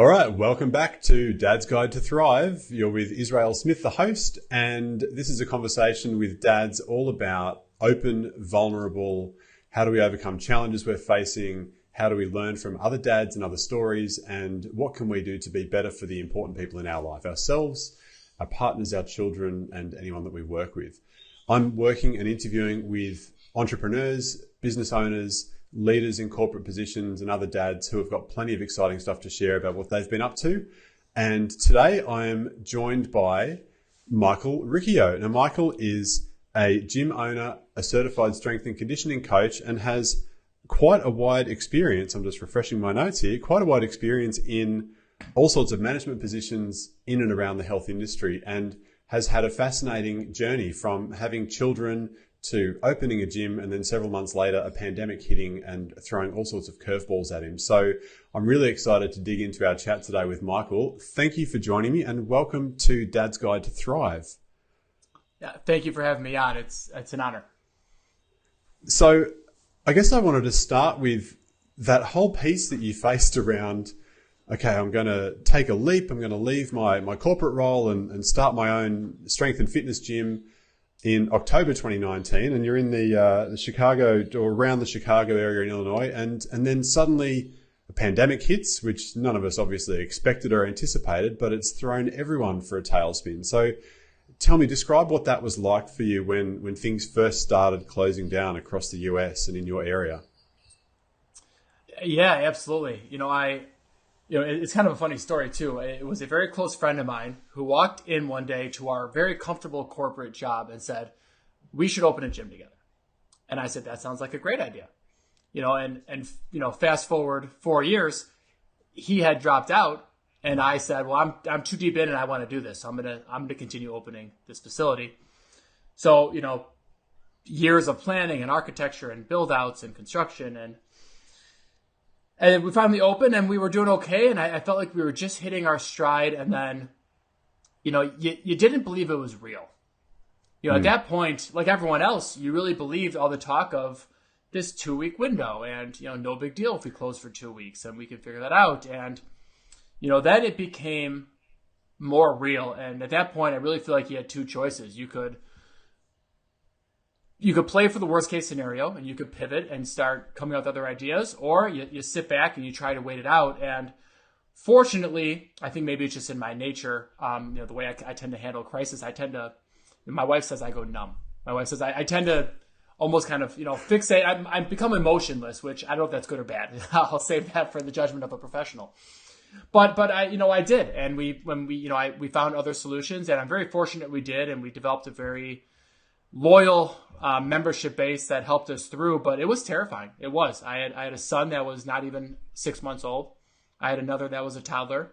All right, welcome back to Dad's Guide to Thrive. You're with Israel Smith, the host, and this is a conversation with dads all about open, vulnerable, how do we overcome challenges we're facing, how do we learn from other dads and other stories, and what can we do to be better for the important people in our life, ourselves, our partners, our children, and anyone that we work with. I'm working and interviewing with entrepreneurs, business owners, leaders in corporate positions and other dads who have got plenty of exciting stuff to share about what they've been up to. And today I am joined by Michael Ricchio. Now, Michael is a gym owner, a certified strength and conditioning coach, and has quite a wide experience. I'm just refreshing my notes here. Quite a wide experience in all sorts of management positions in and around the health industry, and has had a fascinating journey from having children to opening a gym, and then several months later, a pandemic hitting and throwing all sorts of curveballs at him. So I'm really excited to dig into our chat today with Michael. Thank you for joining me, and welcome to Dad's Guide to Thrive. Yeah, thank you for having me on. It's an honor. So I guess I wanted to start with that whole piece that you faced around, okay, I'm going to take a leap. I'm going to leave my corporate role and start my own strength and fitness gym in October 2019, and you're in the Chicago or around the Chicago area in Illinois, and then suddenly a pandemic hits, which none of us obviously expected or anticipated, but it's thrown everyone for a tailspin. So tell me, describe what that was like for you when things first started closing down across the US and in your area. Yeah, absolutely. It's kind of a funny story too. It was a very close friend of mine who walked in one day to our very comfortable corporate job and said, "We should open a gym together." And I said, "That sounds like a great idea." Fast forward 4 years, he had dropped out, and I said, "Well, I'm too deep in, and I want to do this. So I'm gonna continue opening this facility." So years of planning and architecture and build outs and construction and we finally opened, and we were doing okay. And I felt like we were just hitting our stride. And then, you didn't believe it was real. At that point, like everyone else, you really believed all the talk of this 2-week window and, no big deal if we close for 2 weeks and we can figure that out. And, then it became more real. And at that point, I really feel like you had two choices. You could play for the worst case scenario and you could pivot and start coming up with other ideas, or you sit back and you try to wait it out. And fortunately, I think maybe it's just in my nature, the way I tend to handle crisis, my wife says I go numb. My wife says I tend to almost kind of, fixate. I'm become emotionless, which I don't know if that's good or bad. I'll save that for the judgment of a professional. But I did. And we found other solutions, and I'm very fortunate we did. And we developed a very loyal membership base that helped us through, but it was terrifying. It was. I had a son that was not even 6 months old. I had another that was a toddler.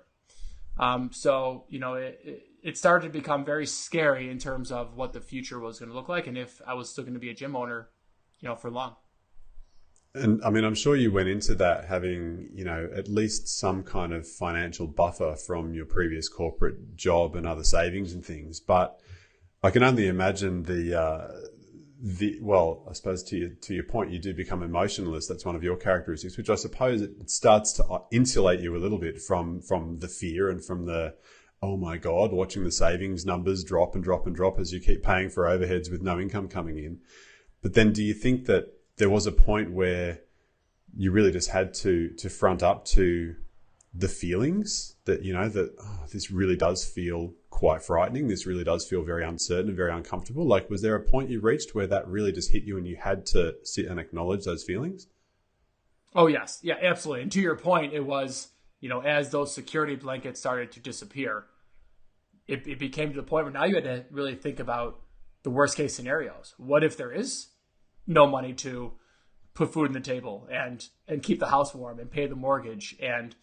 It started to become very scary in terms of what the future was going to look like, and if I was still going to be a gym owner, for long. And I mean, I'm sure you went into that having, at least some kind of financial buffer from your previous corporate job and other savings and things, but I can only imagine well, I suppose to your point, you do become emotionless. That's one of your characteristics, which I suppose it starts to insulate you a little bit from the fear and from the, oh my God, watching the savings numbers drop and drop and drop as you keep paying for overheads with no income coming in. But then do you think that there was a point where you really just had to front up to the feelings that, this really does feel quite frightening. This really does feel very uncertain and very uncomfortable. Like, was there a point you reached where that really just hit you and you had to sit and acknowledge those feelings? Oh, yes. Yeah, absolutely. And to your point, it was, as those security blankets started to disappear, it became to the point where now you had to really think about the worst case scenarios. What if there is no money to put food on the table and keep the house warm and pay the mortgage? And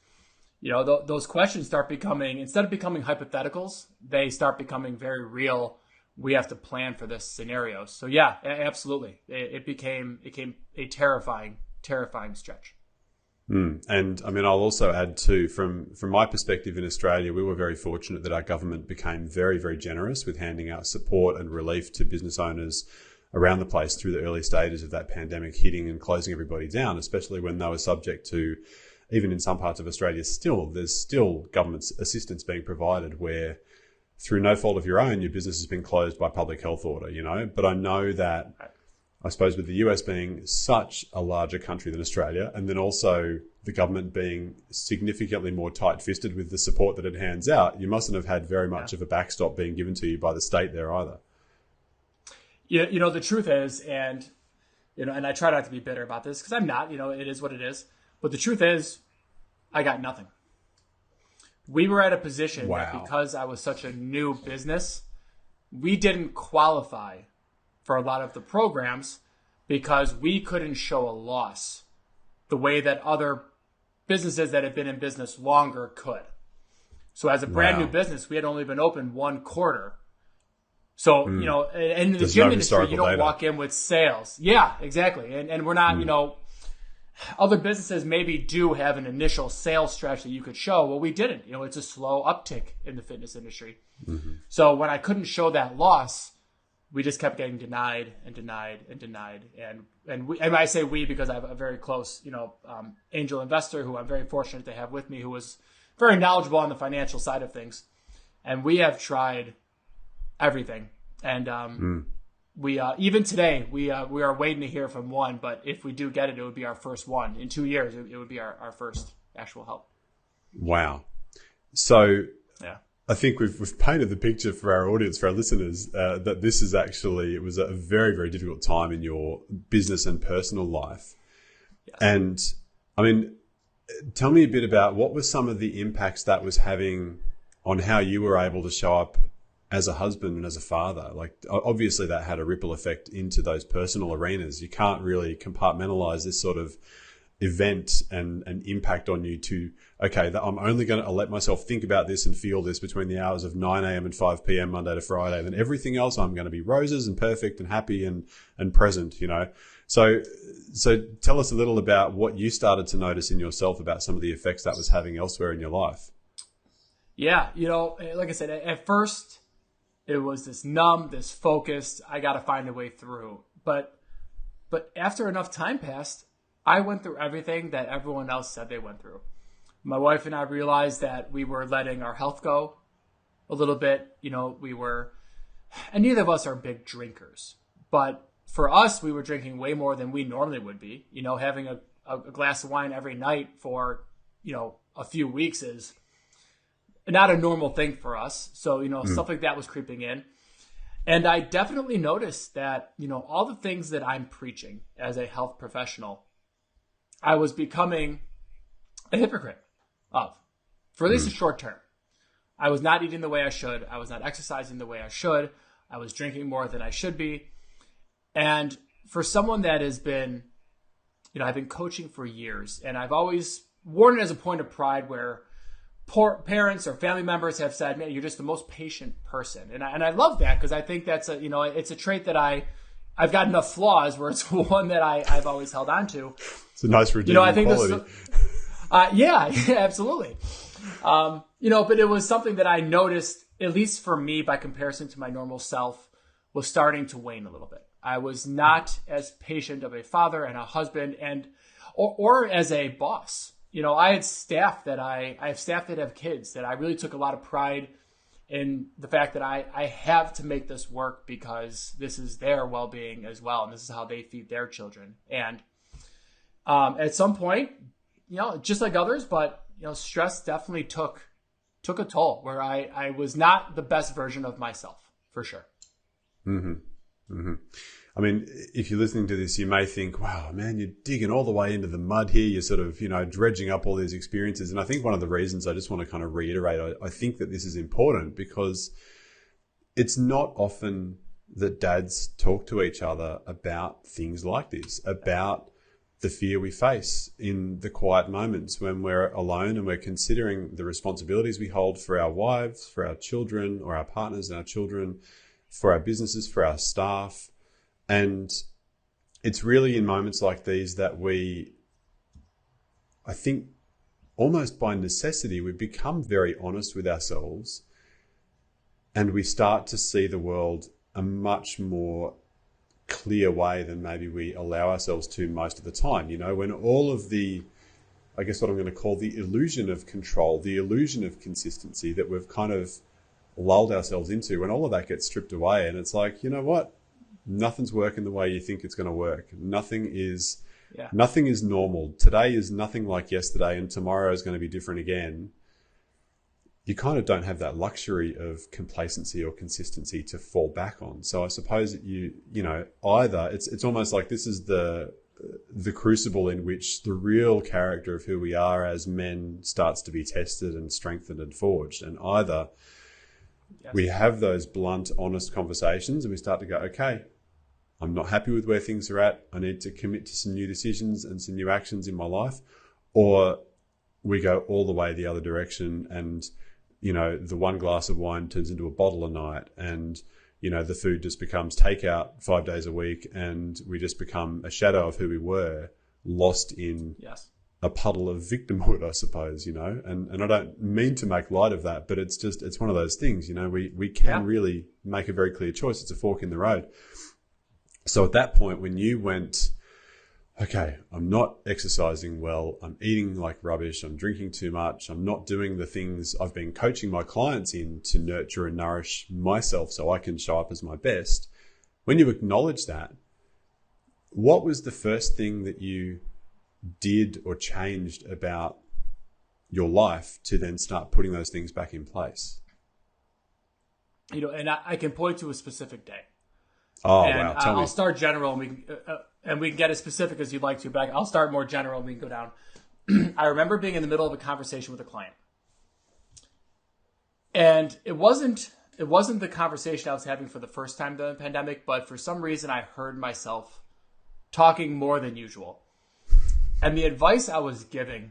those questions start becoming, instead of becoming hypotheticals, they start becoming very real. We have to plan for this scenario. So yeah, absolutely. It became a terrifying stretch. And I mean, I'll also add too, from my perspective in Australia, we were very fortunate that our government became very, very generous with handing out support and relief to business owners around the place through the early stages of that pandemic hitting and closing everybody down, especially when they were subject to even in some parts of Australia, there's still government assistance being provided where, through no fault of your own, your business has been closed by public health order, But I know that, I suppose, with the US being such a larger country than Australia, and then also the government being significantly more tight-fisted with the support that it hands out, you mustn't have had very much of a backstop being given to you by the state there either. Yeah, the truth is, and I try not to be bitter about this because I'm not. It is what it is. But the truth is, I got nothing. We were at a position that because I was such a new business, we didn't qualify for a lot of the programs because we couldn't show a loss the way that other businesses that had been in business longer could. So as a brand new business, we had only been open 1 quarter. So, in the gym industry, you don't walk in with sales. Yeah, exactly. And we're not, other businesses maybe do have an initial sales stretch that you could show. Well, we didn't. It's a slow uptick in the fitness industry. Mm-hmm. So when I couldn't show that loss, we just kept getting denied and denied and denied. And I say we because I have a very close, angel investor who I'm very fortunate to have with me, who was very knowledgeable on the financial side of things. And we have tried everything. And we even today we are waiting to hear from one. But if we do get it, it would be our first one in 2 years. It would be our first actual help. Wow. So yeah. I think we've painted the picture for our audience, for our listeners, that this is it was a very, very difficult time in your business and personal life. Yes. And I mean, tell me a bit about what were some of the impacts that was having on how you were able to show up as a husband and as a father. Like, obviously that had a ripple effect into those personal arenas. You can't really compartmentalize this sort of event and impact on you to, okay, I'm only going to let myself think about this and feel this between the hours of 9 a.m. and 5 p.m. Monday to Friday. Then everything else, I'm going to be roses and perfect and happy and present, So tell us a little about what you started to notice in yourself about some of the effects that was having elsewhere in your life. Yeah. Like I said, at first it was this numb, this focused, I got to find a way through. But after enough time passed, I went through everything that everyone else said they went through. My wife and I realized that we were letting our health go a little bit. And neither of us are big drinkers. But for us, we were drinking way more than we normally would be. Having a glass of wine every night for, a few weeks is not a normal thing for us. So, stuff like that was creeping in. And I definitely noticed that, all the things that I'm preaching as a health professional, I was becoming a hypocrite of, for at least a short term. I was not eating the way I should. I was not exercising the way I should. I was drinking more than I should be. And for someone that has been, I've been coaching for years, and I've always worn it as a point of pride where parents or family members have said, man, you're just the most patient person. And I love that because I think that's it's a trait that I've got enough flaws where it's one that I've always held on to. It's a nice redeeming quality. Yeah, absolutely. But it was something that I noticed, at least for me, by comparison to my normal self, was starting to wane a little bit. I was not as patient of a father and a husband or as a boss. I had staff I have staff that have kids that I really took a lot of pride in the fact that I have to make this work because this is their well-being as well. And this is how they feed their children. And at some point, just like others, but, stress definitely took a toll where I was not the best version of myself, for sure. Mm-hmm. Mm-hmm. I mean, if you're listening to this, you may think, wow, man, you're digging all the way into the mud here. You're sort of, dredging up all these experiences. And I think one of the reasons I just want to kind of reiterate, I think that this is important because it's not often that dads talk to each other about things like this, about the fear we face in the quiet moments when we're alone and we're considering the responsibilities we hold for our wives, for our children, or our partners and our children, for our businesses, for our staff. And it's really in moments like these that I think almost by necessity, we become very honest with ourselves and we start to see the world a much more clear way than maybe we allow ourselves to most of the time. When all of the I guess what I'm going to call the illusion of control, the illusion of consistency that we've kind of lulled ourselves into, when all of that gets stripped away. And it's like, you know what? Nothing's working the way you think it's going to work. Nothing is normal. Today is nothing like yesterday, and tomorrow is going to be different again. You kind of don't have that luxury of complacency or consistency to fall back on. So I suppose that you know, either it's almost like this is the crucible in which the real character of who we are as men starts to be tested and strengthened and forged. And either we have those blunt, honest conversations and we start to go, okay, I'm not happy with where things are at. I need to commit to some new decisions and some new actions in my life. Or we go all the way the other direction, and you know, the one glass of wine turns into a bottle a night, and, you know, the food just becomes takeout 5 days a week, and we just become a shadow of who we were, lost in a puddle of victimhood, I suppose, you know. And I don't mean to make light of that, but it's one of those things, you know, we can really make a very clear choice. It's a fork in the road. So at that point, when you went, okay, I'm not exercising well, I'm eating like rubbish, I'm drinking too much, I'm not doing the things I've been coaching my clients in to nurture and nourish myself so I can show up as my best. When you acknowledge that, what was the first thing that you did or changed about your life to then start putting those things back in place? You know, and I can point to a specific day. Oh, and, wow. Tell me. I'll start general, and we can get as specific as you'd like to, but I'll start more general and we can go down. I remember being in the middle of a conversation with a client. And it wasn't the conversation I was having for the first time during the pandemic, but for some reason I heard myself talking more than usual. And the advice I was giving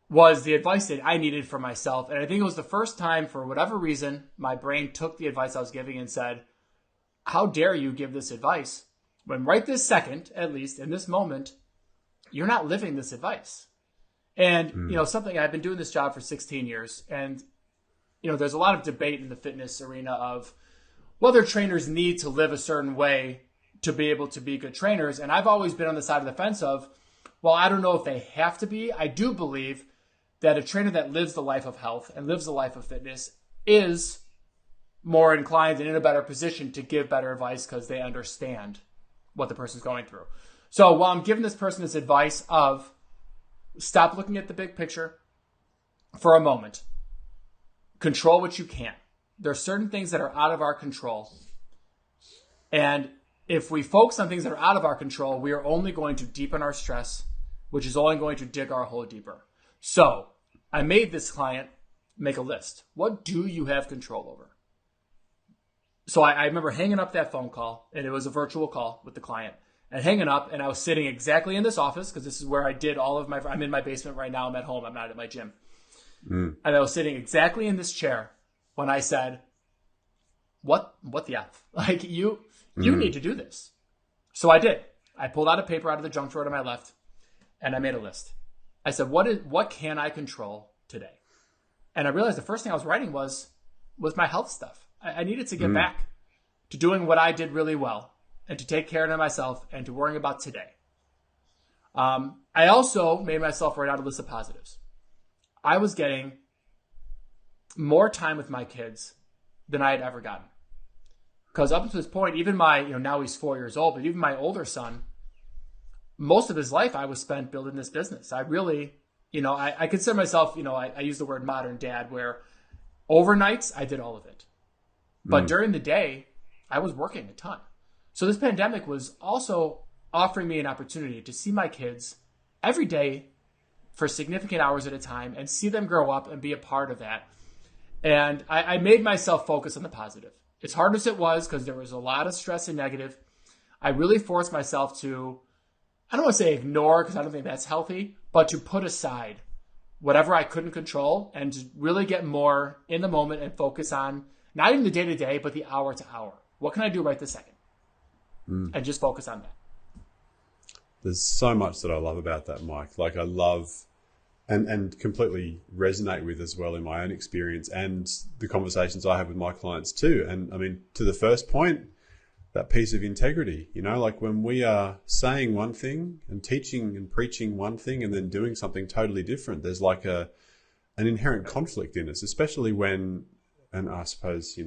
was the advice that I needed for myself. And I think it was the first time, for whatever reason, my brain took the advice I was giving and said, how dare you give this advice when right this second, at least in this moment, you're not living this advice. And, you know, something, I've been doing this job for 16 years, and, you know, there's a lot of debate in the fitness arena of whether trainers need to live a certain way to be able to be good trainers. And I've always been on the side of the fence of, well, I don't know if they have to be. I do believe that a trainer that lives the life of health and lives the life of fitness is more inclined and in a better position to give better advice because they understand what the person's going through. So while I'm giving this person this advice of stop looking at the big picture for a moment, control what you can. There are certain things that are out of our control. And if we focus on things that are out of our control, we are only going to deepen our stress, which is only going to dig our hole deeper. So I made this client make a list. What do you have control over? So I remember hanging up that phone call, and it was a virtual call with the client, and hanging up, and I was sitting exactly in this office because this is where I did all of my, I'm in my basement right now. I'm at home. I'm not at my gym. And I was sitting exactly in this chair when I said, what the F? Like you need to do this. So I did. I pulled out a paper out of the junk drawer to my left, and I made a list. I said, what can I control today? And I realized the first thing I was writing was my health stuff. I needed to get back to doing what I did really well and to take care of myself and to worrying about today. I also made myself write out a list of positives. I was getting more time with my kids than I had ever gotten. Because up to this point, even my, now he's 4 years old, but even my older son, most of his life I was spent building this business. I really, I consider myself, I use the word modern dad, where overnights I did all of it. But during the day, I was working a ton. So this pandemic was also offering me an opportunity to see my kids every day for significant hours at a time and see them grow up and be a part of that. And I made myself focus on the positive. As hard as it was, because there was a lot of stress and negative, I really forced myself to, I don't want to say ignore, because I don't think that's healthy, but to put aside whatever I couldn't control and to really get more in the moment and focus on not even the day-to-day, but the hour-to-hour. What can I do right this second? And just focus on that. There's so much that I love about that, Mike. Like I love and completely resonate with as well in my own experience and the conversations I have with my clients too. And I mean, to the first point, that piece of integrity, like when we are saying one thing and teaching and preaching one thing and then doing something totally different, there's like an inherent conflict in us, especially when, and I suppose,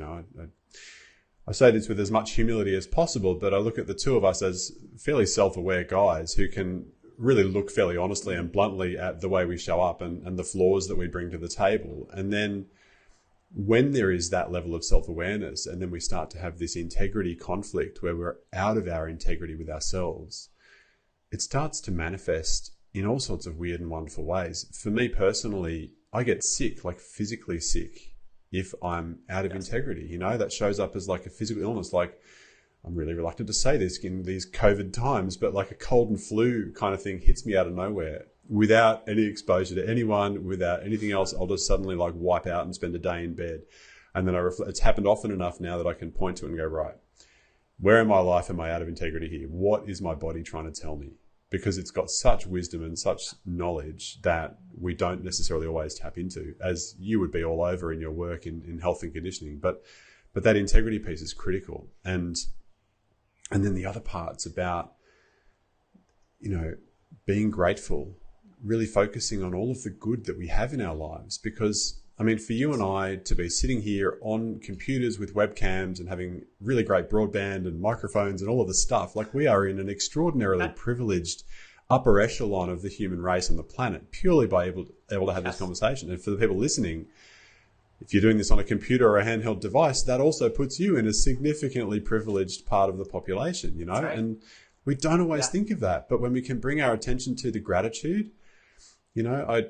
I say this with as much humility as possible, but I look at the two of us as fairly self-aware guys who can really look fairly honestly and bluntly at the way we show up and the flaws that we bring to the table. And then when there is that level of self-awareness and then we start to have this integrity conflict where we're out of our integrity with ourselves, it starts to manifest in all sorts of weird and wonderful ways. For me personally, I get sick, like physically sick, if I'm out of integrity. That shows up as like a physical illness. Like, I'm really reluctant to say this in these COVID times, but like a cold and flu kind of thing hits me out of nowhere without any exposure to anyone, without anything else. I'll just suddenly like wipe out and spend a day in bed. And then it's happened often enough now that I can point to it and go, right, where in my life am I out of integrity here? What is my body trying to tell me? Because it's got such wisdom and such knowledge that we don't necessarily always tap into, as you would be all over in your work in health and conditioning. But that integrity piece is critical. And then the other part's about, being grateful, really focusing on all of the good that we have in our lives. Because, for you and I to be sitting here on computers with webcams and having really great broadband and microphones and all of the stuff, like we are in an extraordinarily privileged upper echelon of the human race on the planet, purely by able to have this conversation. And for the people listening, if you're doing this on a computer or a handheld device, that also puts you in a significantly privileged part of the population, Right. And we don't always think of that. But when we can bring our attention to the gratitude, I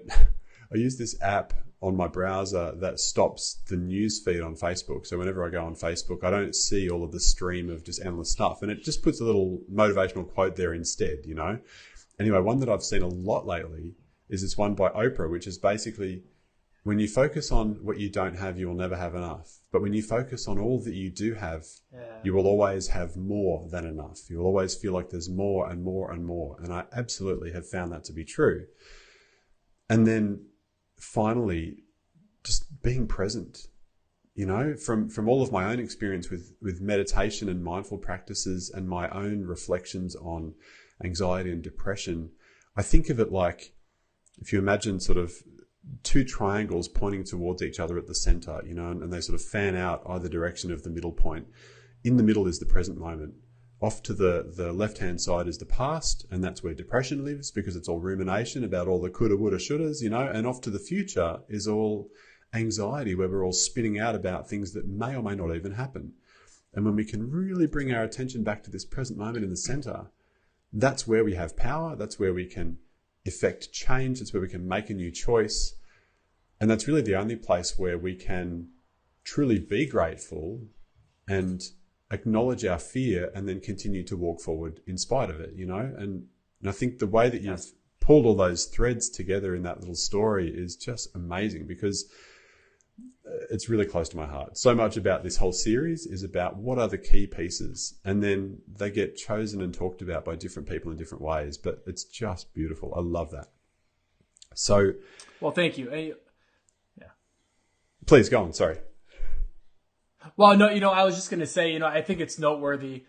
use this app on my browser that stops the news feed on Facebook. So whenever I go on Facebook, I don't see all of the stream of just endless stuff. And it just puts a little motivational quote there instead, Anyway, one that I've seen a lot lately is this one by Oprah, which is basically, when you focus on what you don't have, you will never have enough. But when you focus on all that you do have, you will always have more than enough. You will always feel like there's more and more and more. And I absolutely have found that to be true. And then finally, just being present, from all of my own experience with meditation and mindful practices and my own reflections on anxiety and depression, I think of it like, if you imagine sort of two triangles pointing towards each other at the center, and they sort of fan out either direction of the middle point. In the middle is the present moment. Off to the left-hand side is the past, and that's where depression lives because it's all rumination about all the coulda, woulda, shouldas, and off to the future is all anxiety, where we're all spinning out about things that may or may not even happen. And when we can really bring our attention back to this present moment in the center, that's where we have power. That's where we can effect change. That's where we can make a new choice. And that's really the only place where we can truly be grateful and acknowledge our fear and then continue to walk forward in spite of it, And I think the way that you've pulled all those threads together in that little story is just amazing, because it's really close to my heart. So much about this whole series is about what are the key pieces, and then they get chosen and talked about by different people in different ways, but it's just beautiful. I love that. So, well, thank you. Please go on. Sorry. Well, no, I was just going to say, I think it's noteworthy.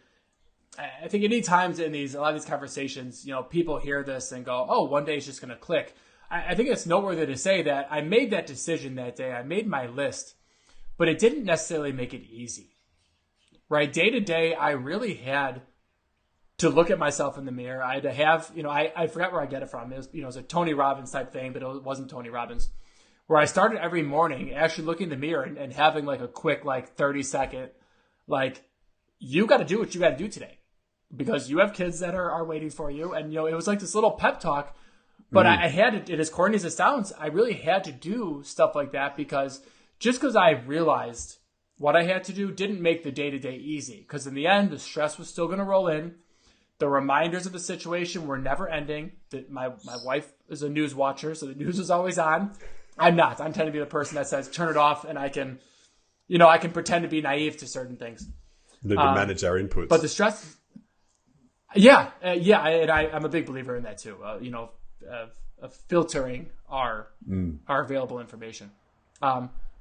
I think any times in a lot of these conversations, people hear this and go, oh, one day it's just going to click. I think it's noteworthy to say that I made that decision that day. I made my list, but it didn't necessarily make it easy, right? Day to day, I really had to look at myself in the mirror. I had to have, I forgot where I get it from. It was a Tony Robbins type thing, but it wasn't Tony Robbins, where I started every morning actually looking in the mirror and having like a quick, 30-second, you got to do what you got to do today because you have kids that are waiting for you. And, it was like this little pep talk. But I had to, as corny as it sounds, I really had to do stuff like that because I realized what I had to do didn't make the day-to-day easy. Because in the end, the stress was still going to roll in. The reminders of the situation were never ending. My wife is a news watcher, so the news is always on. I'm not. I tend to be the person that says, turn it off, and I can pretend to be naive to certain things. We need to manage our inputs. But the stress... Yeah, and I'm a big believer in that too. Of filtering our available information.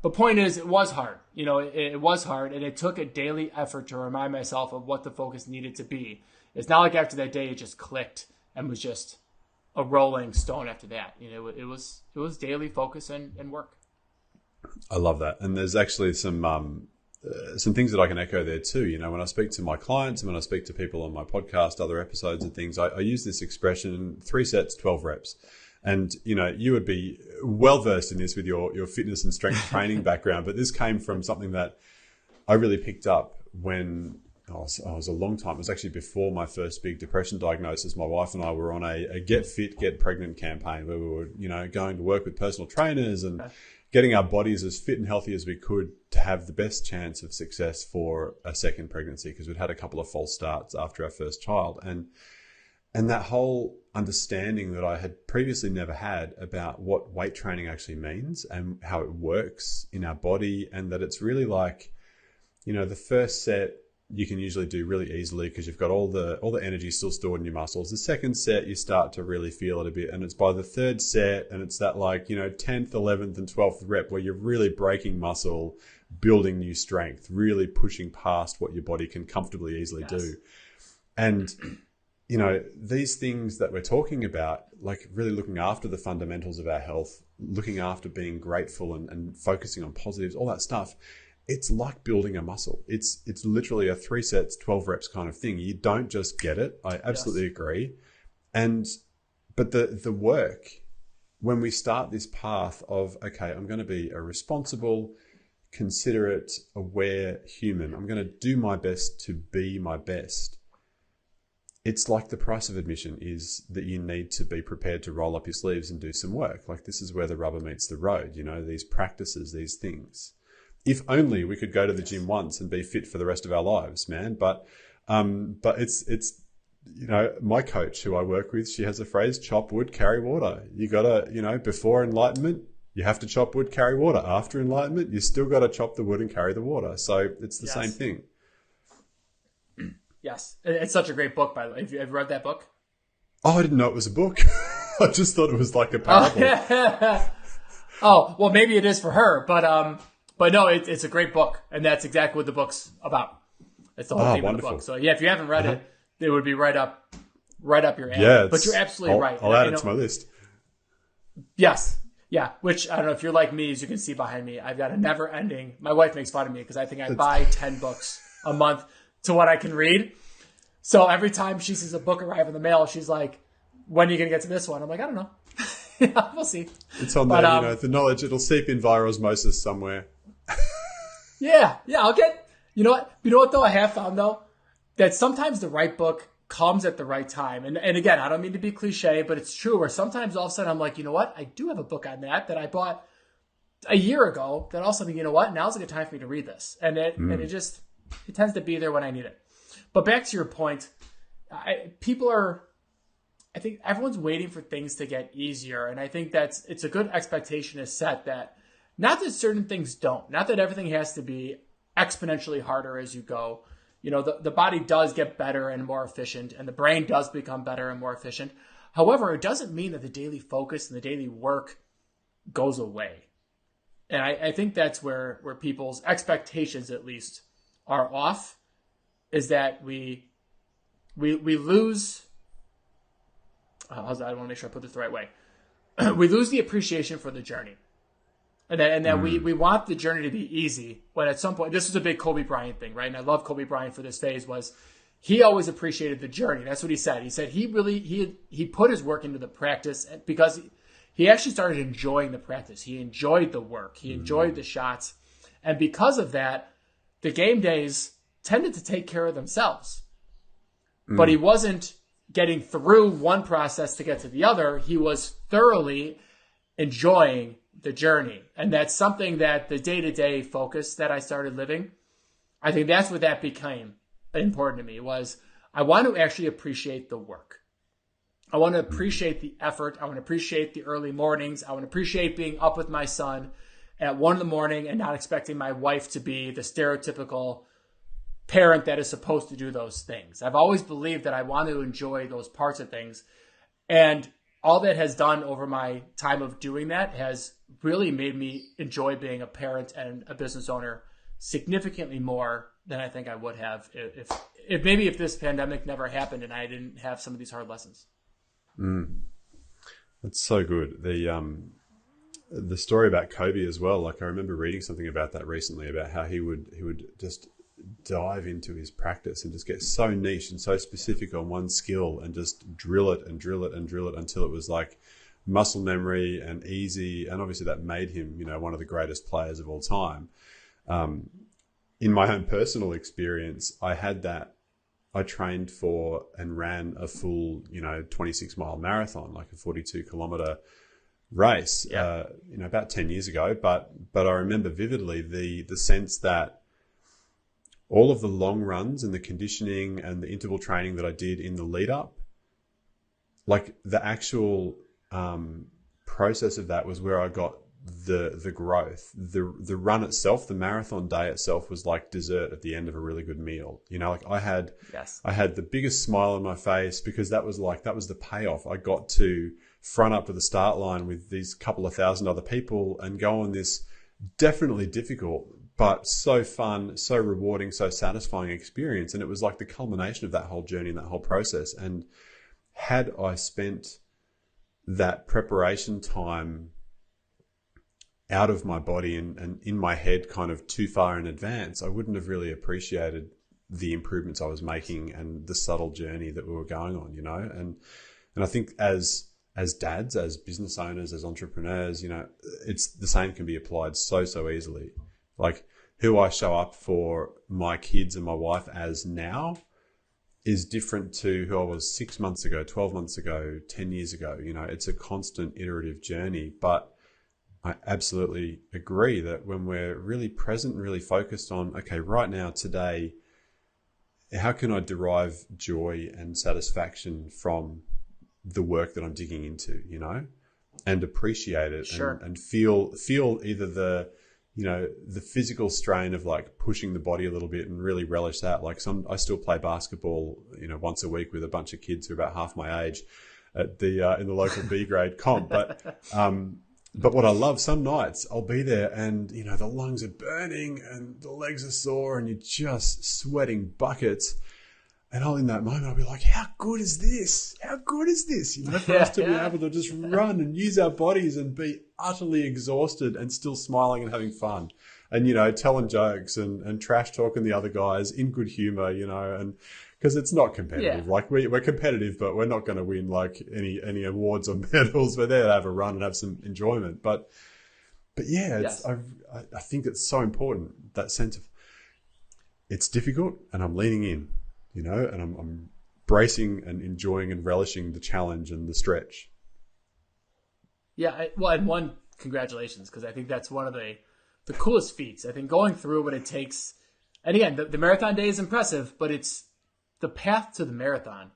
But point is, it was hard. It was hard, and it took a daily effort to remind myself of what the focus needed to be. It's not like after that day it just clicked and was just a rolling stone after that. It was daily focus and work. I love that. And there's actually some things that I can echo there too. When I speak to my clients and when I speak to people on my podcast, other episodes and things, I use this expression, 3 sets, 12 reps. And, you would be well versed in this with your fitness and strength training background. But this came from something that I really picked up when I was a long time. It was actually before my first big depression diagnosis. My wife and I were on a get fit, get pregnant campaign where we were, going to work with personal trainers and getting our bodies as fit and healthy as we could to have the best chance of success for a second pregnancy, because we'd had a couple of false starts after our first child. And that whole understanding that I had previously never had about what weight training actually means and how it works in our body, and that it's really like, the first set you can usually do really easily because you've got all the energy still stored in your muscles. The second set, you start to really feel it a bit. And it's by the third set, and it's that 10th, 11th and 12th rep where you're really breaking muscle, building new strength, really pushing past what your body can comfortably easily do. And, these things that we're talking about, like really looking after the fundamentals of our health, looking after being grateful and focusing on positives, all that stuff, it's like building a muscle. It's literally a 3 sets, 12 reps kind of thing. You don't just get it. I absolutely agree. But the work, when we start this path of, okay, I'm going to be a responsible, considerate, aware human. I'm going to do my best to be my best. It's like the price of admission is that you need to be prepared to roll up your sleeves and do some work. Like, this is where the rubber meets the road, these practices, these things. If only we could go to the gym once and be fit for the rest of our lives, man. But it's my coach who I work with, she has a phrase, chop wood, carry water. You gotta, before enlightenment, you have to chop wood, carry water. After enlightenment, you still got to chop the wood and carry the water. So it's the same thing. Yes. It's such a great book, by the way. Have you ever read that book? Oh, I didn't know it was a book. I just thought it was like a parable. Oh, well, maybe it is for her, but no, it's a great book, and that's exactly what the book's about. It's the whole theme of the book. So yeah, if you haven't read it, it would be right up your alley. Yeah, but you're absolutely right. I'll add it to my list. Yes. Yeah, which I don't know if you're like me, as you can see behind me, I've got a never ending. My wife makes fun of me because I think I buy 10 books a month to what I can read. So every time she sees a book arrive in the mail, she's like, when are you going to get to this one? I'm like, I don't know. Yeah, we'll see. It's on there, the knowledge, it'll seep in via osmosis somewhere. Yeah, I'll get, you know what though I have found though? That sometimes the right book comes at the right time. And again, I don't mean to be cliche, but it's true, where sometimes all of a sudden I'm like, you know what? I do have a book on that I bought a year ago that also, you know what? Now's a good time for me to read this. And it tends to be there when I need it. But back to your point, I think everyone's waiting for things to get easier. And I think it's a good expectation to set that, not that certain things don't, not that everything has to be exponentially harder as you go. The body does get better and more efficient, and the brain does become better and more efficient. However, it doesn't mean that the daily focus and the daily work goes away. And I think that's where people's expectations, at least, are off, is that we lose. I want to make sure I put this the right way. We lose the appreciation for the journey. And that we want the journey to be easy, when at some point, this was a big Kobe Bryant thing, right? And I love Kobe Bryant for this phase, was he always appreciated the journey. That's what he said. He said he put his work into the practice because he actually started enjoying the practice. He enjoyed the work. He enjoyed the shots. And because of that, the game days tended to take care of themselves. But he wasn't getting through one process to get to the other. He was thoroughly enjoying the journey. And that's something that the day-to-day focus that I started living, I think that's what that became important to me, was I want to actually appreciate the work. I want to appreciate the effort. I want to appreciate the early mornings. I want to appreciate being up with my son at 1 a.m. and not expecting my wife to be the stereotypical parent that is supposed to do those things. I've always believed that I want to enjoy those parts of things. And all that has done over my time of doing that has really made me enjoy being a parent and a business owner significantly more than I think I would have if this pandemic never happened and I didn't have some of these hard lessons. That's so good. The story about Kobe as well. Like I remember reading something about that recently, about how he would just dive into his practice and just get so niche and so specific on one skill and just drill it and drill it and drill it until it was like muscle memory and easy. And obviously that made him, one of the greatest players of all time. In my own personal experience, I trained for and ran a full, 26-mile marathon, like a 42-kilometer race, about 10 years ago. But I remember vividly the sense that all of the long runs and the conditioning and the interval training that I did in the lead up, like the actual process of that was where I got the growth. The run itself, the marathon day itself, was like dessert at the end of a really good meal. Like I had the biggest smile on my face because that was the payoff. I got to front up to the start line with these couple of thousand other people and go on this definitely difficult but so fun, so rewarding, so satisfying experience. And it was like the culmination of that whole journey and that whole process. And had I spent that preparation time out of my body and in my head kind of too far in advance, I wouldn't have really appreciated the improvements I was making and the subtle journey that we were going on, and I think as dads, as business owners, as entrepreneurs, it's the same can be applied so easily. Like who I show up for my kids and my wife as now is different to who I was 6 months ago, 12 months ago, 10 years ago. It's a constant iterative journey, but I absolutely agree that when we're really present and really focused on, okay, right now, today, how can I derive joy and satisfaction from the work that I'm digging into, and appreciate it. Sure. and feel either the physical strain of like pushing the body a little bit and really relish that. Like I still play basketball, once a week with a bunch of kids who are about half my age at the in the local B grade comp. But what I love, some nights I'll be there and, the lungs are burning and the legs are sore and you're just sweating buckets. And in that moment, I'll be like, how good is this? How good is this? For us to be able to just run and use our bodies and be utterly exhausted and still smiling and having fun. And, telling jokes and trash talking the other guys in good humor, and because it's not competitive. Like we're competitive, but we're not going to win like any awards or medals. We're there to have a run and have some enjoyment. But yeah, I think it's so important, that sense of it's difficult and I'm leaning in, and I'm bracing and enjoying and relishing the challenge and the stretch. Yeah. And one, congratulations, because I think that's one of the coolest feats. I think going through what it takes, and again, the marathon day is impressive, but it's the path to the marathon,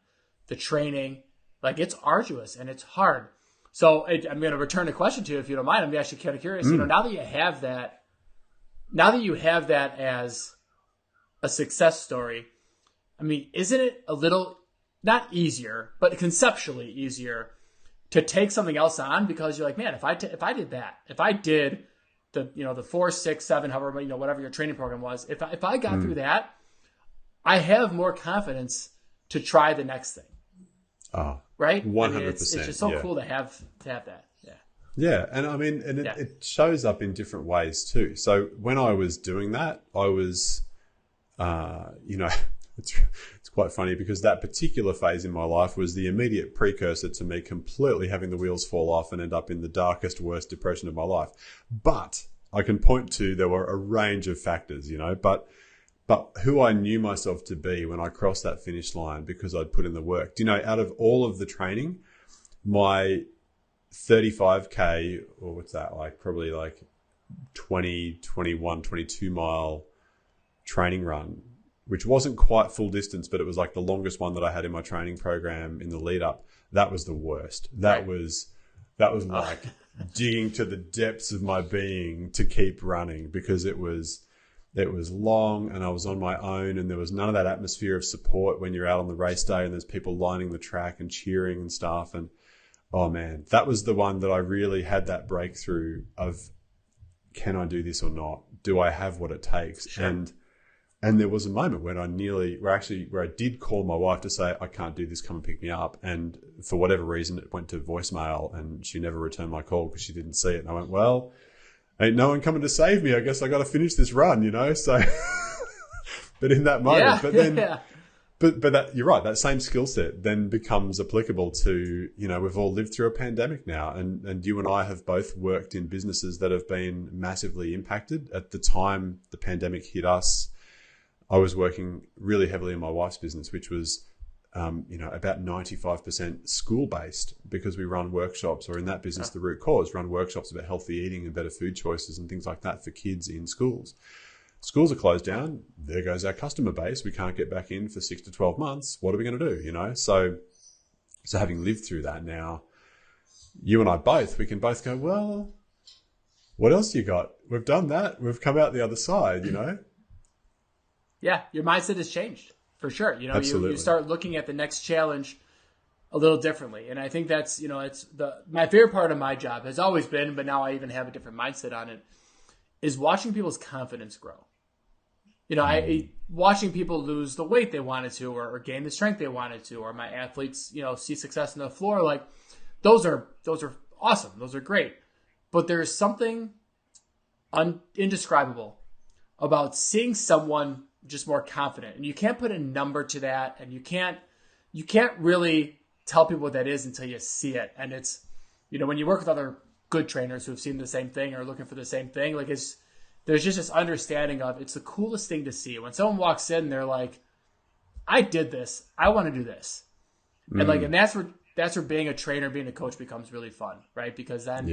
the training, like it's arduous and it's hard. So I'm going to return the question to you, if you don't mind. I'm actually kind of curious, now that you have that as a success story, I mean, isn't it a little, not easier, but conceptually easier to take something else on? Because you're like, man, if I did that, if I did the 4, 6, 7, however, whatever your training program was, if I got through that, I have more confidence to try the next thing. Oh, right? 100%. It's just so cool to have that. Yeah. Yeah. And I mean, it shows up in different ways too. So when I was doing that, I was, it's quite funny because that particular phase in my life was the immediate precursor to me completely having the wheels fall off and end up in the darkest, worst depression of my life. But I can point to, there were a range of factors, but who I knew myself to be when I crossed that finish line because I'd put in the work. Out of all of the training, my 35K, or what's that, like probably like 20, 21, 22 mile training run, which wasn't quite full distance, but it was like the longest one that I had in my training program in the lead up. That was the worst. That was like digging to the depths of my being to keep running because it was long and I was on my own and there was none of that atmosphere of support when you're out on the race day and there's people lining the track and cheering and stuff. And Oh man, that was the one that I really had that breakthrough of, can I do this or not? Do I have what it takes? Sure. And there was a moment when where I did call my wife to say, I can't do this, come and pick me up. And for whatever reason, it went to voicemail and she never returned my call because she didn't see it. And I went, well, ain't no one coming to save me. I guess I got to finish this run, you know? So, but in that moment, but then, but that, you're right. That same skill set then becomes applicable to, you know, we've all lived through a pandemic now, and you and I have both worked in businesses that have been massively impacted. At the time the pandemic hit us, I was working really heavily in my wife's business, which was, about 95% school-based, because we run workshops, or in that business, the root cause, run workshops about healthy eating and better food choices and things like that for kids in schools. Schools are closed down. There goes our customer base. We can't get back in for 6 to 12 months. What are we going to do? You know, so having lived through that now, you and I both, we can both go, well, what else you got? We've done that. We've come out the other side, you know? Yeah, your mindset has changed for sure. You know, Absolutely. you start looking at the next challenge a little differently. And I think that's, you know, it's my favorite part of my job has always been, but now I even have a different mindset on it, is watching people's confidence grow. You know, watching people lose the weight they wanted to, or gain the strength they wanted to, or my athletes, you know, see success on the floor. Like those are awesome. Those are great. But there is something indescribable about seeing someone just more confident, and you can't put a number to that, and you can't really tell people what that is until you see it. And it's, you know, when you work with other good trainers who have seen the same thing or looking for the same thing, like there's just this understanding of, it's the coolest thing to see. When someone walks in, they're like, I did this. I want to do this. And that's where being a trainer, being a coach becomes really fun, right? Because then,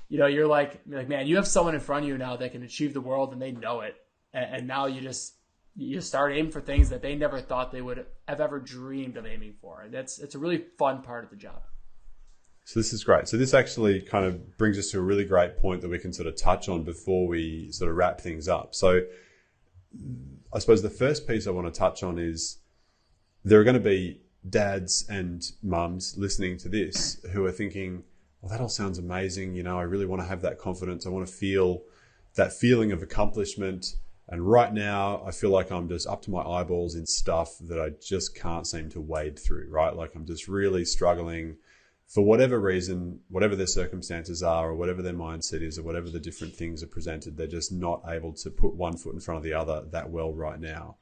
you know, you're like, man, you have someone in front of you now that can achieve the world, and they know it. And now you start aiming for things that they never thought they would have ever dreamed of aiming for. And it's a really fun part of the job. So this is great. So this actually kind of brings us to a really great point that we can sort of touch on before we sort of wrap things up. So I suppose the first piece I want to touch on is, there are going to be dads and mums listening to this who are thinking, well, that all sounds amazing. You know, I really want to have that confidence. I want to feel that feeling of accomplishment. And right now I feel like I'm just up to my eyeballs in stuff that I just can't seem to wade through, right? Like I'm just really struggling for whatever reason, whatever their circumstances are, or whatever their mindset is, or whatever the different things are presented. They're just not able to put one foot in front of the other that well right now.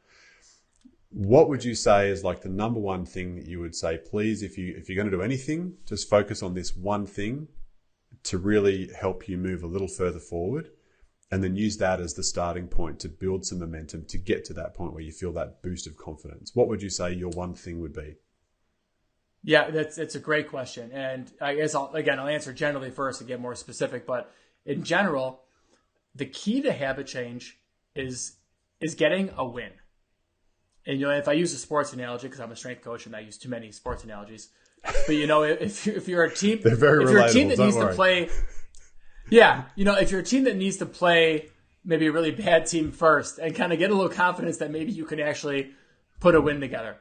What would you say is like the number one thing that you would say, please, if you're going to do anything, just focus on this one thing to really help you move a little further forward, and then use that as the starting point to build some momentum to get to that point where you feel that boost of confidence? What would you say your one thing would be? Yeah, it's a great question. And I guess I'll answer generally first and get more specific. But in general, the key to habit change is getting a win. And, you know, if I use a sports analogy, because I'm a strength coach and I use too many sports analogies, but, you know, if you're a team, they're very relatable, you're a team that needs to play, yeah, you know, if you're a team that needs to play maybe a really bad team first and kind of get a little confidence that maybe you can actually put a win together.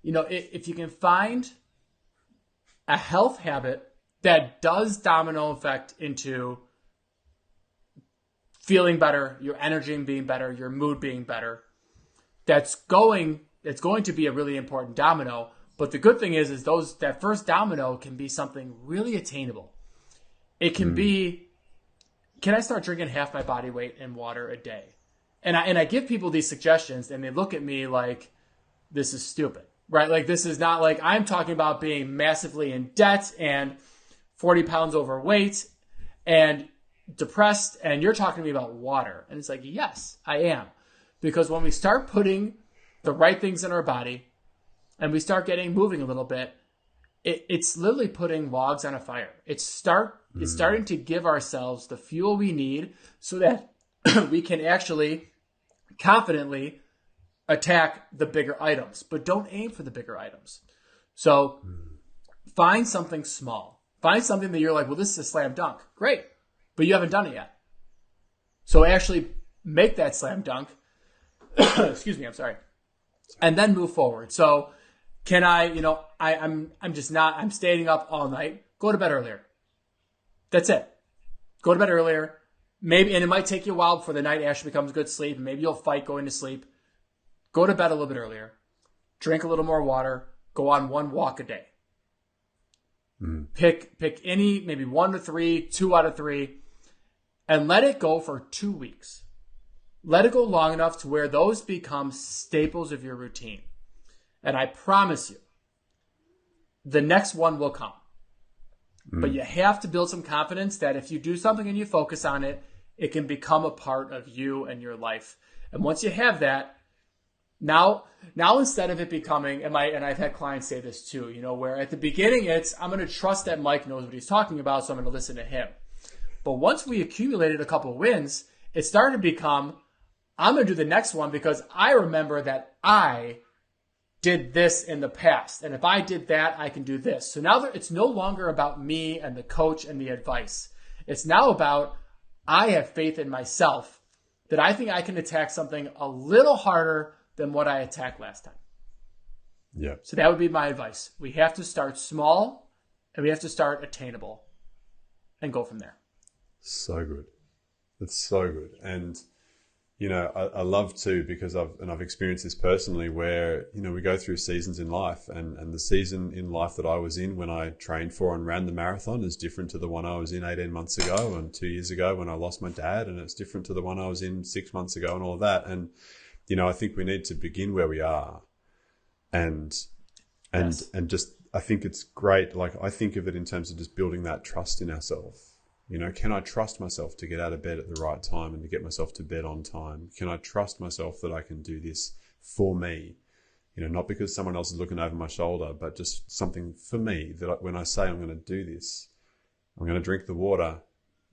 You know, if you can find a health habit that does domino effect into feeling better, your energy being better, your mood being better, it's going to be a really important domino. But the good thing is that first domino can be something really attainable. It can be, can I start drinking half my body weight in water a day? And I give people these suggestions, and they look at me like, this is stupid, right? Like, this is not like, I'm talking about being massively in debt and 40 pounds overweight and depressed, and you're talking to me about water. And it's like, yes, I am. Because when we start putting the right things in our body and we start getting moving a little bit, it's literally putting logs on a fire. It's starting to give ourselves the fuel we need so that we can actually confidently attack the bigger items, but don't aim for the bigger items. So find something small. Find something that you're like, well, this is a slam dunk. Great. But you haven't done it yet. So actually make that slam dunk. Excuse me, I'm sorry. And then move forward. So can I, you know, I'm staying up all night. go to bed earlier. That's it. Go to bed earlier. Maybe, and it might take you a while before the night actually becomes good sleep. Maybe you'll fight going to sleep. Go to bed a little bit earlier. Drink a little more water. Go on one walk a day. Pick any, maybe 1 to 3, 2 out of 3, and let it go for 2 weeks. Let it go long enough to where those become staples of your routine. And I promise you, the next one will come. But you have to build some confidence that if you do something and you focus on it, it can become a part of you and your life. And once you have that, now instead of it becoming, and I've had clients say this too, where at the beginning I'm going to trust that Mike knows what he's talking about, so I'm going to listen to him. But once we accumulated a couple of wins, it started to become, I'm going to do the next one because I remember that I did this in the past. And if I did that, I can do this. So now it's no longer about me and the coach and the advice. It's now about, I have faith in myself that I think I can attack something a little harder than what I attacked last time. Yeah. So that would be my advice. We have to start small and we have to start attainable and go from there. So good. It's so good. And, I love to, because I've experienced this personally where, we go through seasons in life and the season in life that I was in when I trained for and ran the marathon is different to the one I was in 18 months ago and 2 years ago when I lost my dad. And it's different to the one I was in 6 months ago and all of that. And, I think we need to begin where we are and just, I think it's great. Like I think of it in terms of just building that trust in ourselves. Can I trust myself to get out of bed at the right time and to get myself to bed on time? Can I trust myself that I can do this for me? Not because someone else is looking over my shoulder, but just something for me that when I say I'm going to do this, I'm going to drink the water,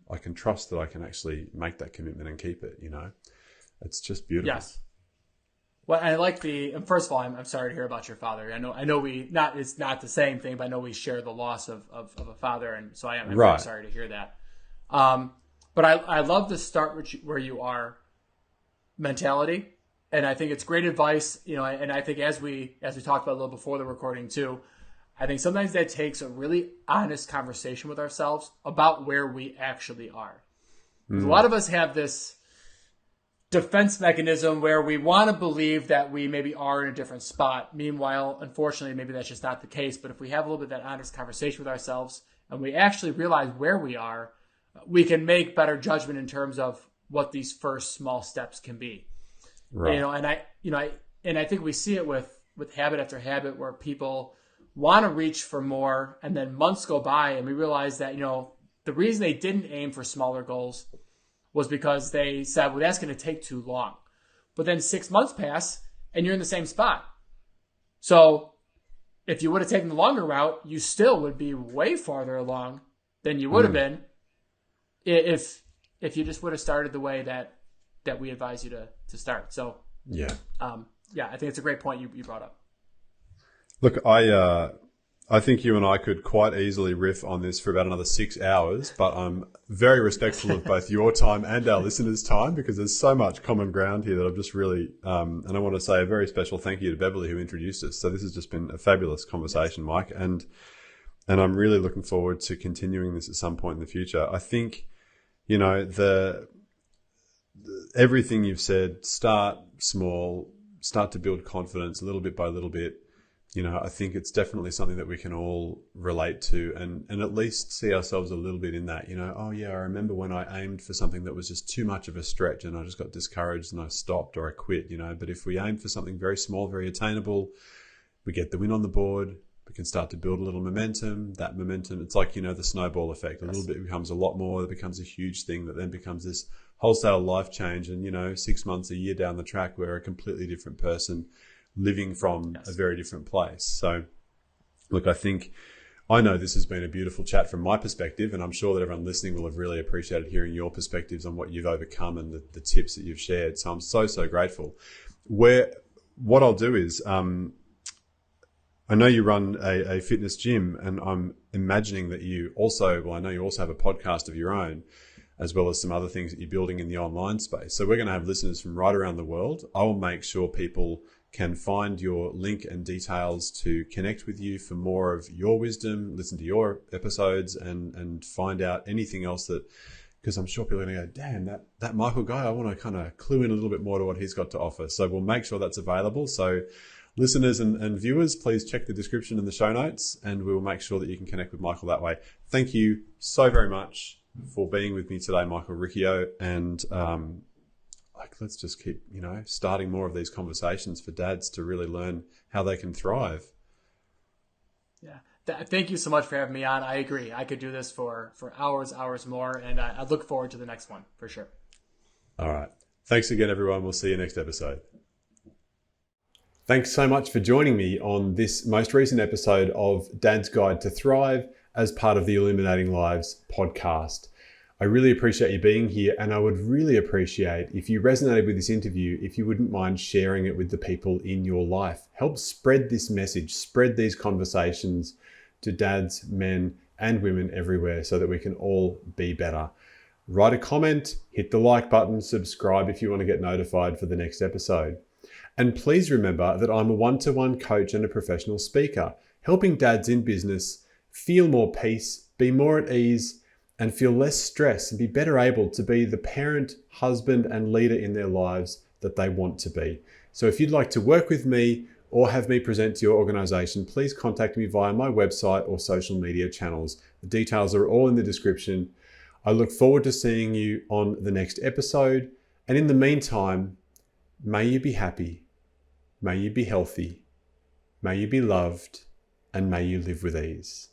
I can trust that I can actually make that commitment and keep it, It's just beautiful. Yes. Well, I like first of all, I'm sorry to hear about your father. I know it's not the same thing, but I know we share the loss of a father. And so I'm very sorry to hear that. But I love the start where you are mentality. And I think it's great advice, and I think as we talked about a little before the recording too, I think sometimes that takes a really honest conversation with ourselves about where we actually are. Because a lot of us have this defense mechanism where we want to believe that we maybe are in a different spot. Meanwhile, unfortunately, maybe that's just not the case. But if we have a little bit of that honest conversation with ourselves and we actually realize where we are, we can make better judgment in terms of what these first small steps can be. Right. And I think we see it with habit after habit where people want to reach for more and then months go by and we realize that, the reason they didn't aim for smaller goals was because they said, well, that's going to take too long. But then 6 months pass and you're in the same spot. So if you would have taken the longer route, you still would be way farther along than you would have been if you just would have started the way that we advise you to start. So I think it's a great point you brought up. Look, I think you and I could quite easily riff on this for about another 6 hours, but I'm very respectful of both your time and our listeners' time because there's so much common ground here that I'm just really, and I want to say a very special thank you to Beverly who introduced us. So this has just been a fabulous conversation, Mike, and I'm really looking forward to continuing this at some point in the future. I think, everything you've said, start small, start to build confidence little bit by little bit. I think it's definitely something that we can all relate to and at least see ourselves a little bit in that, oh yeah, I remember when I aimed for something that was just too much of a stretch and I just got discouraged and I stopped or I quit, but if we aim for something very small, very attainable, we get the win on the board, we can start to build a little momentum. That momentum, it's like, the snowball effect. A little bit becomes a lot more. It becomes a huge thing that then becomes this wholesale life change. And, 6 months, a year down the track, we're a completely different person living from a very different place. So, look, I know this has been a beautiful chat from my perspective, and I'm sure that everyone listening will have really appreciated hearing your perspectives on what you've overcome and the tips that you've shared. So I'm so grateful. What I'll do is, I know you run a fitness gym, and I'm imagining that I know you also have a podcast of your own, as well as some other things that you're building in the online space. So we're going to have listeners from right around the world. I will make sure people can find your link and details to connect with you for more of your wisdom, listen to your episodes, and find out anything else that, because I'm sure people are going to go, damn, that Michael guy, I want to kind of clue in a little bit more to what he's got to offer. So we'll make sure that's available. So listeners and viewers, please check the description and the show notes, and we will make sure that you can connect with Michael that way. Thank you so very much for being with me today, Michael Ricchio. And let's just keep, starting more of these conversations for dads to really learn how they can thrive. Yeah. Thank you so much for having me on. I agree. I could do this for hours more, and I look forward to the next one for sure. All right. Thanks again, everyone. We'll see you next episode. Thanks so much for joining me on this most recent episode of Dad's Guide to Thrive as part of the Illuminating Lives podcast. I really appreciate you being here, and I would really appreciate if you resonated with this interview, if you wouldn't mind sharing it with the people in your life. Help spread this message, spread these conversations to dads, men, and women everywhere so that we can all be better. Write a comment, hit the like button, subscribe if you want to get notified for the next episode. And please remember that I'm a one-to-one coach and a professional speaker, helping dads in business feel more peace, be more at ease, and feel less stress and be better able to be the parent, husband, and leader in their lives that they want to be. So if you'd like to work with me or have me present to your organization, please contact me via my website or social media channels. The details are all in the description. I look forward to seeing you on the next episode. And in the meantime, may you be happy, may you be healthy, may you be loved, and may you live with ease.